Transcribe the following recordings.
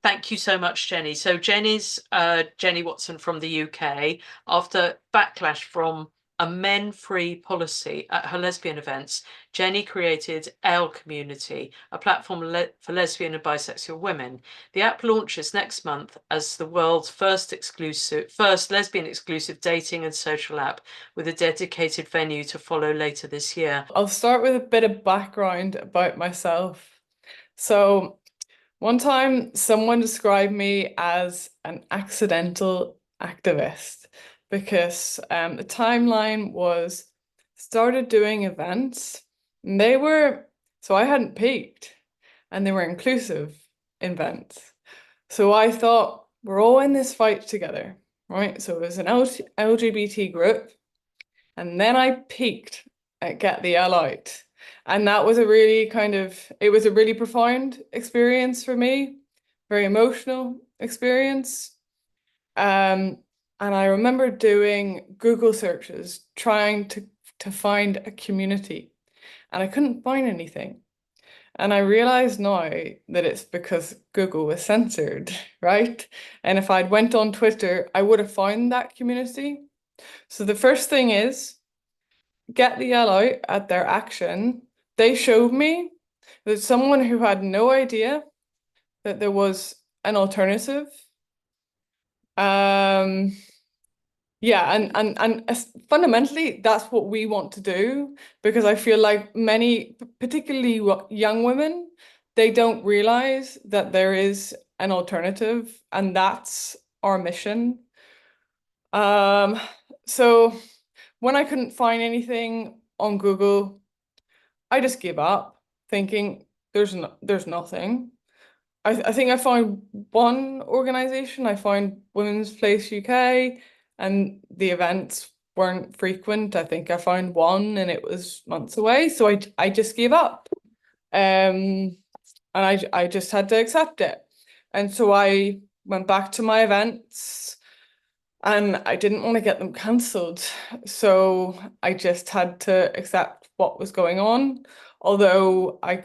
Thank you so much, Jenny. So Jenny's Jenny Watson from the UK. After backlash from a men-free policy at her lesbian events, Jenny created L Community, a platform for lesbian and bisexual women. The app launches next month as the world's first lesbian exclusive dating and social app, with a dedicated venue to follow later this year. I'll start with a bit of background about myself. So, one time someone described me as an accidental activist because the timeline was started doing events and so I hadn't peaked and they were inclusive events. So I thought we're all in this fight together, right? So it was an LGBT group and then I peaked at Get the L Out. And that was it was a really profound experience for me, very emotional experience. And I remember doing Google searches, trying to find a community, and I couldn't find anything. And I realize now that it's because Google was censored, right? And if I'd went on Twitter, I would have found that community. So the first thing is Get the L Out at their action. They showed me that someone who had no idea that there was an alternative. Um, yeah, and fundamentally, that's what we want to do because I feel like many, particularly young women, they don't realize that there is an alternative, and that's our mission. Um, so when I couldn't find anything on Google, I just gave up, thinking there's nothing. I think I found one organization. I found Women's Place UK, and the events weren't frequent. I think I found one, and it was months away. So I just gave up, and I just had to accept it. And so I went back to my events, and I didn't want to get them cancelled. So I just had to accept what was going on. Although I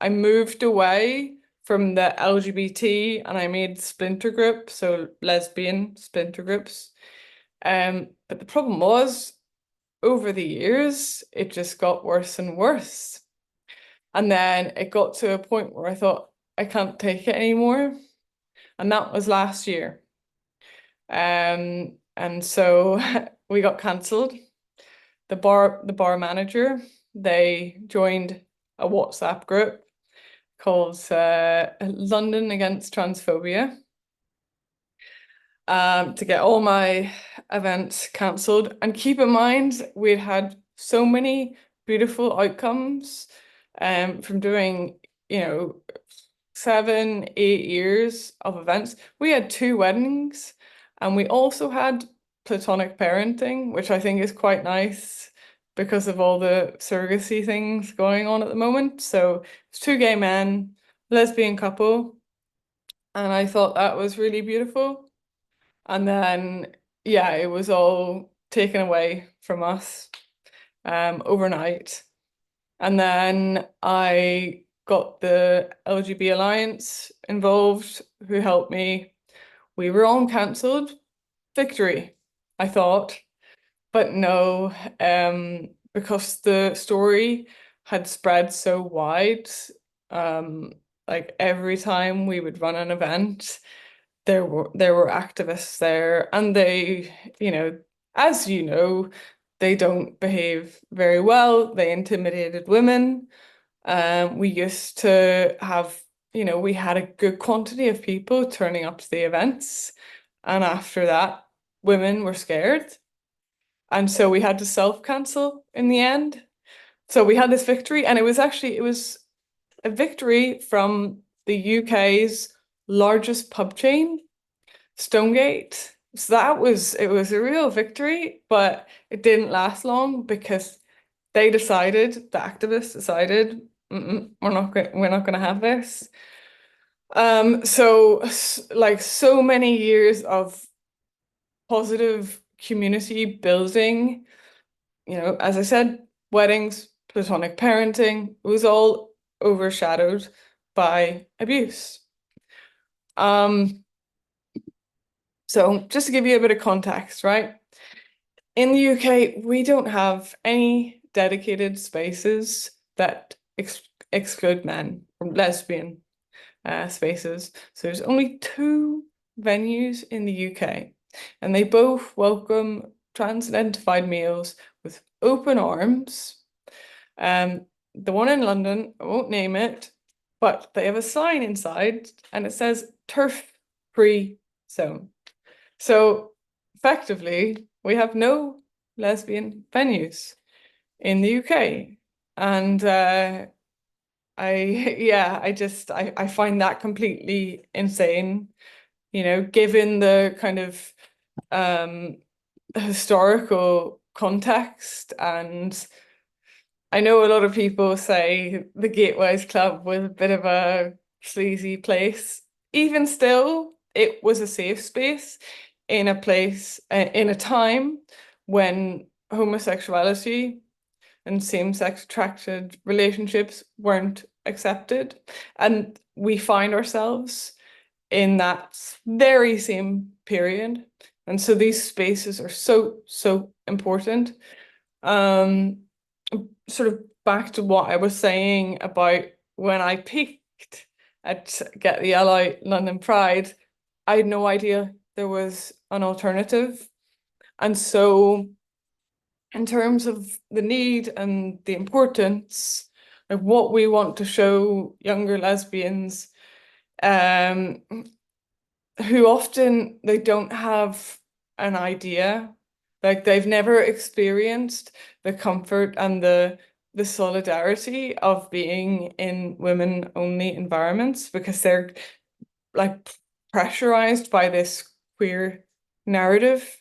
moved away from the LGBT and I made splinter groups, so lesbian splinter groups. But the problem was over the years, it just got worse and worse. And then it got to a point where I thought, I can't take it anymore. And that was last year. And so we got cancelled. The bar manager, they joined a WhatsApp group called London Against Transphobia, to get all my events cancelled. And keep in mind, we'd had so many beautiful outcomes from doing, 7, 8 years of events. We had 2 weddings, and we also had platonic parenting, which I think is quite nice because of all the surrogacy things going on at the moment. So it's 2 gay men, lesbian couple, and I thought that was really beautiful. And then, yeah, it was all taken away from us overnight. And then I got the LGBT Alliance involved, who helped me. We were all cancelled. Victory, I thought. But no, because the story had spread so wide, like every time we would run an event, there were activists there, and they, as you know, they don't behave very well. They intimidated women. We used to have, we had a good quantity of people turning up to the events, and after that, women were scared. And so we had to self-cancel in the end. So we had this victory, and it was a victory from the UK's largest pub chain, Stonegate. So it was a real victory, but it didn't last long because the activists decided, we're not going to have this. Like so many years of positive community building, as I said, weddings, platonic parenting, it was all overshadowed by abuse. Um, so just to give you a bit of context, right? In the UK, we don't have any dedicated spaces that exclude men from lesbian spaces. So there's only two venues in the UK, and they both welcome trans-identified males with open arms. The one in London, I won't name it, but they have a sign inside and it says turf-free zone. So effectively, we have no lesbian venues in the UK. And I find that completely insane, given the kind of um historical context. And I know a lot of people say the Gateways Club was a bit of a sleazy place. Even still, it was a safe space in a place, in a time when homosexuality and same-sex attracted relationships weren't accepted. And we find ourselves in that very same period. And so these spaces are so, so important. Um, Sort of back to what I was saying about when I peaked at Get the L Out London Pride, I had no idea there was an alternative. And so in terms of the need and the importance of what we want to show younger lesbians, um, who often they don't have an idea, like they've never experienced the comfort and the solidarity of being in women-only environments because they're like pressurized by this queer narrative.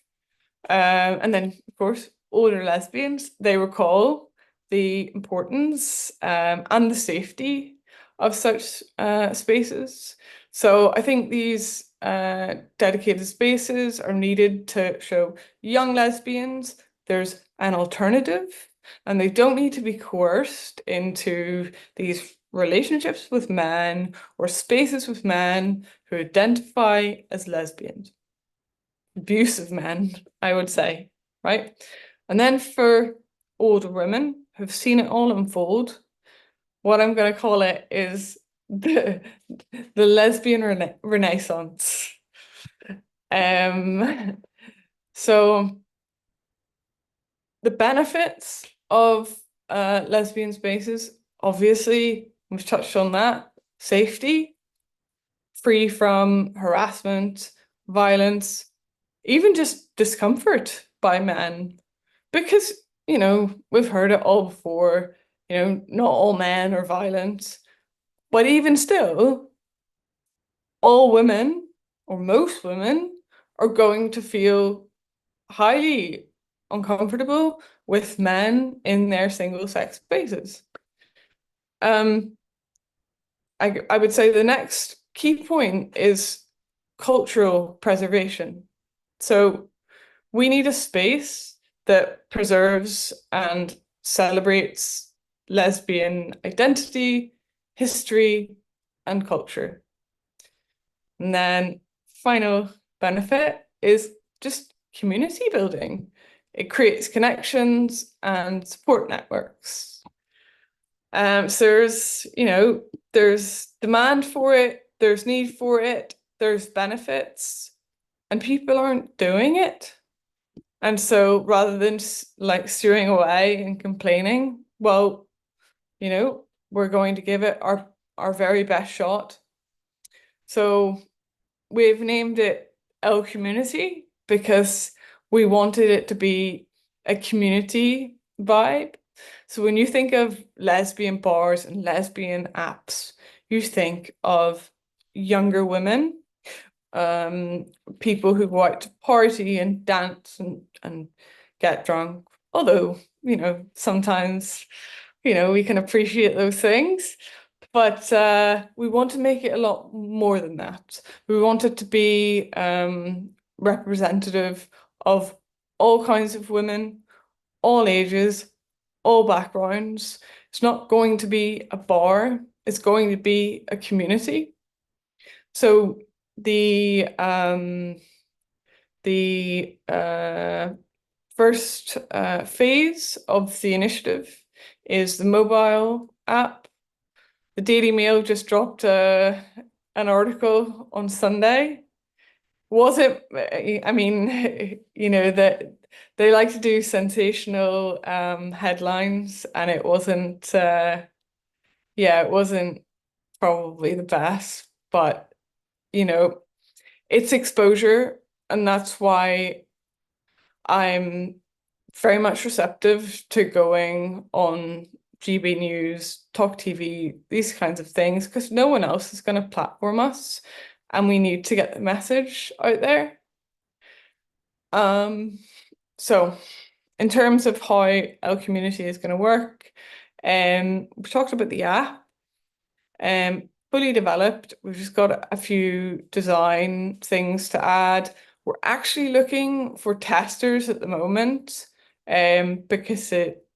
And then, of course, older lesbians, they recall the importance and the safety of such spaces. So I think these dedicated spaces are needed to show young lesbians there's an alternative and they don't need to be coerced into these relationships with men or spaces with men who identify as lesbians. Abusive men, I would say, right? And then for older women who've seen it all unfold, what I'm going to call it is the lesbian renaissance. So the benefits of lesbian spaces, obviously, we've touched on that. Safety, free from harassment, violence, even just discomfort by men. Because, we've heard it all before, not all men are violent. But even still, all women, or most women, are going to feel highly uncomfortable with men in their single sex spaces. I would say the next key point is cultural preservation. So we need a space that preserves and celebrates lesbian identity, history, and culture. And then final benefit is just community building. It creates connections and support networks. So there's demand for it, there's need for it, there's benefits, and people aren't doing it. And so rather than just like stewing away and complaining, well, we're going to give it our very best shot. So we've named it L Community because we wanted it to be a community vibe. So when you think of lesbian bars and lesbian apps, you think of younger women, people who go out to party and dance and get drunk. Although, sometimes, we can appreciate those things. But we want to make it a lot more than that. We want it to be representative of all kinds of women, all ages, all backgrounds. It's not going to be a bar, it's going to be a community. So the first phase of the initiative is the mobile app. The Daily Mail just dropped an article on Sunday. Was it, I mean, that they like to do sensational headlines, and it wasn't, yeah, it wasn't probably the best, but you know, it's exposure, and that's why I'm very much receptive to going on GB News, Talk TV, these kinds of things, because no one else is going to platform us, and we need to get the message out there. So in terms of how our community is going to work, we talked about the app, fully developed. We've just got a few design things to add. We're actually looking for testers at the moment, because it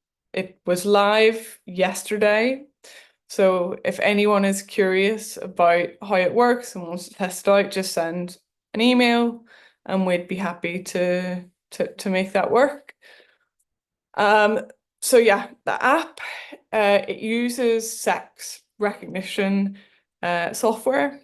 was live yesterday. So if anyone is curious about how it works and wants to test it out, just send an email and we'd be happy to make that work. So yeah, the app, it uses sex recognition software,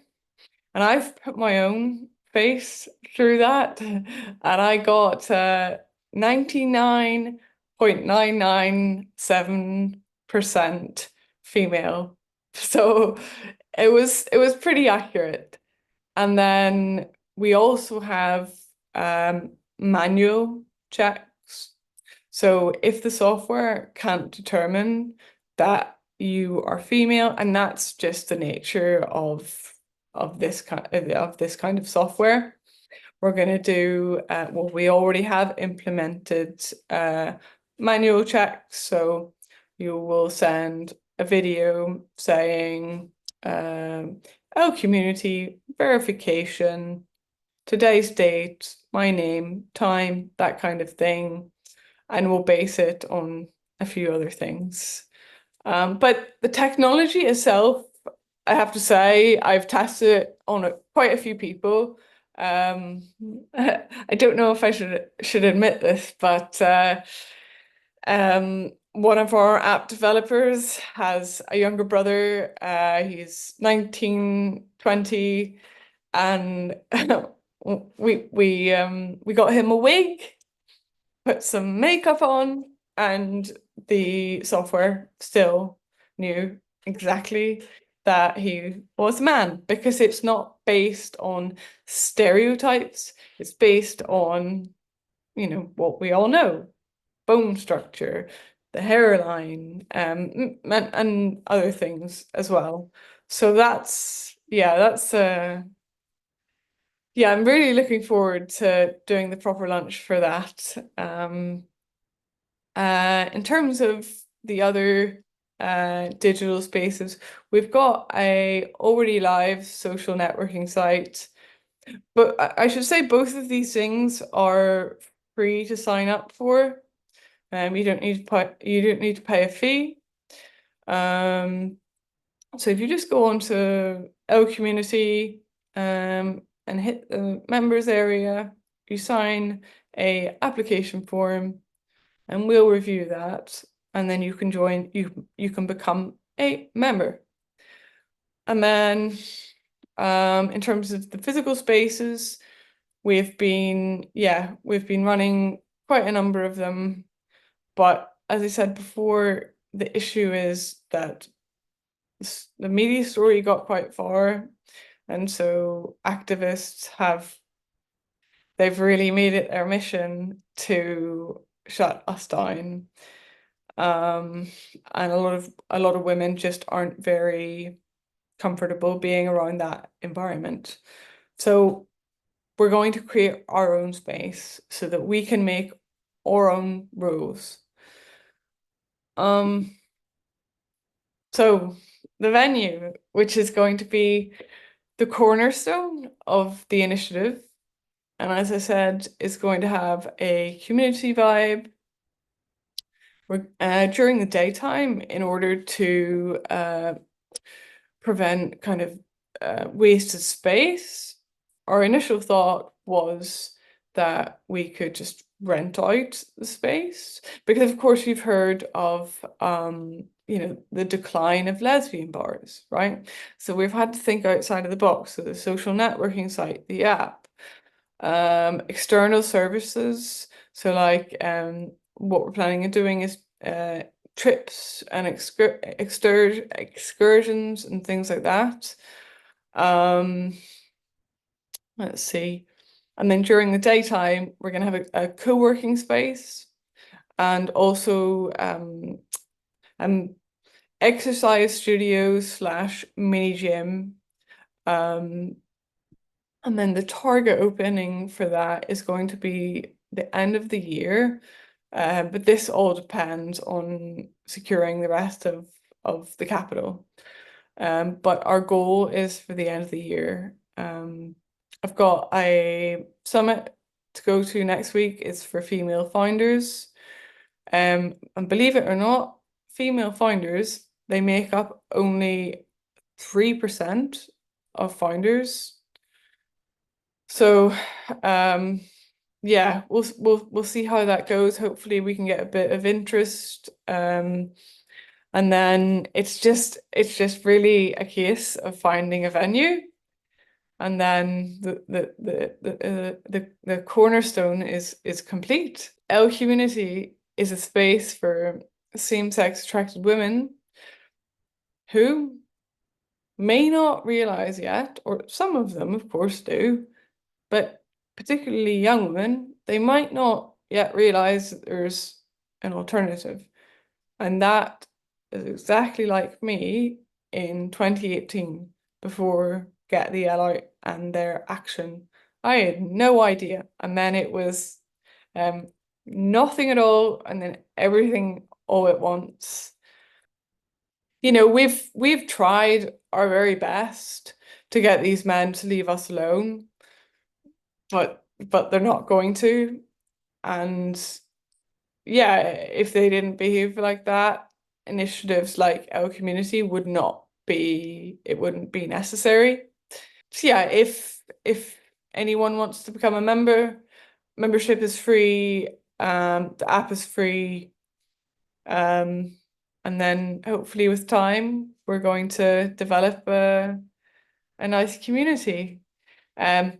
and I've put my own face through that, and I got 99.997% female. So it was pretty accurate. And then we also have manual checks. So if the software can't determine that you are female, and that's just the nature of this kind of software, we're going to do well, we already have implemented manual checks. So you will send a video saying our community verification, today's date, my name, time, that kind of thing, and we'll base it on a few other things. But the technology itself, I have to say, I've tested it on quite a few people. I don't know if I should admit this, but one of our app developers has a younger brother. He's 19, 20, and we got him a wig, put some makeup on, and the software still knew exactly that he was a man, because it's not based on stereotypes. It's based on, what we all know, bone structure, the hairline, and other things as well. So yeah, I'm really looking forward to doing the proper launch for that. In terms of the other digital spaces, we've got a already live social networking site, but I should say both of these things are free to sign up for. You don't need to pay a fee. So if you just go onto our community and hit the members area, you sign a application form, and we'll review that, and then you can join. You can become a member. And then, in terms of the physical spaces, we've been running quite a number of them, but as I said before, the issue is that the media story got quite far, and so activists they've really made it their mission to shut us down. And a lot of women just aren't very comfortable being around that environment. So we're going to create our own space so that we can make our own rules. So the venue, which is going to be the cornerstone of the initiative, and as I said, is going to have a community vibe during the daytime, in order to prevent kind of wasted space. our initial thought was that we could just rent out the space because of course you've heard of the decline of lesbian bars, right? So we've had to think outside of the box. So the social networking site, the app, external services. So like what we're planning on doing is trips and excursions and things like that. Let's see. And then during the daytime, we're going to have a co-working space and also exercise studio slash mini gym. And then the target opening for that is going to be the end of the year. But this all depends on securing the rest of the capital. But our goal is for the end of the year. I've got a summit to go to next week. It's for female founders. And believe it or not, female founders, they make up only 3% of founders. So yeah, we'll see how that goes. Hopefully we can get a bit of interest. And then it's just really a case of finding a venue. And then the cornerstone is complete. L Community is a space for same-sex attracted women who may not realize yet, or some of them of course do, but particularly young women, they might not yet realize that there's an alternative. And that is exactly like me in 2018 before Get the L Out and their action. I had no idea. And then it was nothing at all, and then everything all at once. We've tried our very best to get these men to leave us alone, but they're not going to. And yeah, if they didn't behave like that, initiatives like our community wouldn't be necessary. So yeah, if anyone wants to become a member, membership is free, the app is free, and then hopefully with time we're going to develop a nice community. Final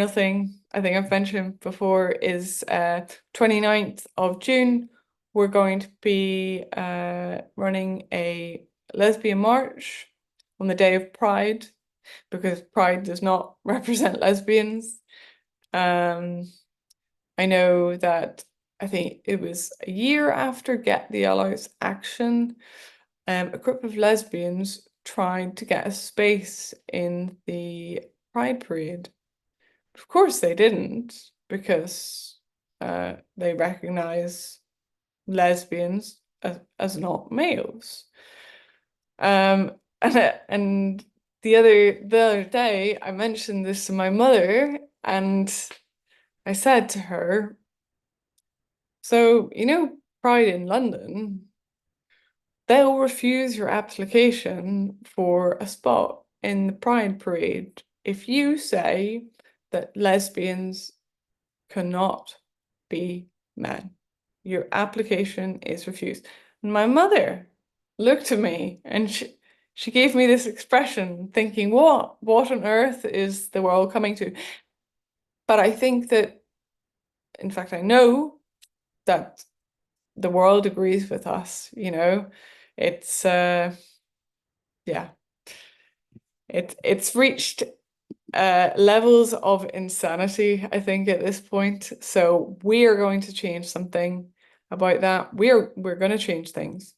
thing I think I've mentioned before is 29th of June, we're going to be running a lesbian march on the day of Pride, because Pride does not represent lesbians. I know that I think it was a year after Get the L Out's action, a group of lesbians tried to get a space in the Pride parade. Of course they didn't, because they recognize lesbians as not males. And the other day I mentioned this to my mother, and I said to her, so Pride in London, they'll refuse your application for a spot in the Pride parade if you say that lesbians cannot be men. Your application is refused. And my mother looked at me and she gave me this expression, thinking, what on earth is the world coming to? But I think that, in fact, I know that the world agrees with us, It's yeah. It's reached levels of insanity, I think, at this point. So we are going to change something about that. We're going to change things.